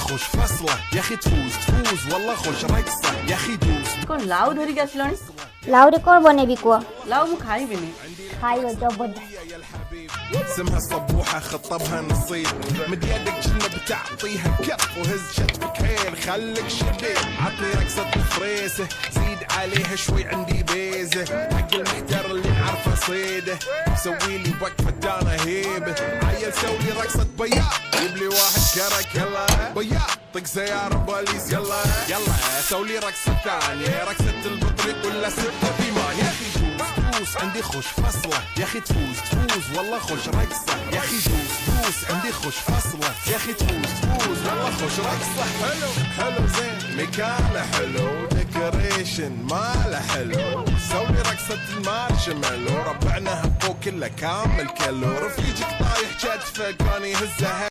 خوش فصلة يا اخي تفوز والله خوش رقصة يا اخي دوس কোন লাউ ধরি গেছিলনি লাউরে করবো নেবি কুয়া লাউ মু খাইবিনি খাইও জবরদস্ত اسمها الصبوحة خطبها نصيب مد يدك جنة بتعطيها كف وهز شتفك حيل خليك شديد عطني رقصة الفريسة زيد عليها شوي عندي بيزة حق المحتر اللي نعرفه صيده سويلي وقفة دانا هيبة عيل سوي رقصة بياض جيب لي واحد كرك يلا بياض طق سيارة بوليس يلا سوي رقصة ثانية رقصة البطريق ولا ستة بيمان يا اخي دوس عندي خوش فصلة يا اخي تفوز والله خوش رقصة يا اخي دوس عندي خوش فصلة يا اخي تفوز والله خوش رقصة حلو زين مكانه حلو ديكوريشن ماله حلو سوي رقصة المارشميلو ربعنا هبو كله كامل كلو رفيجك طايح جدفه كان يهزها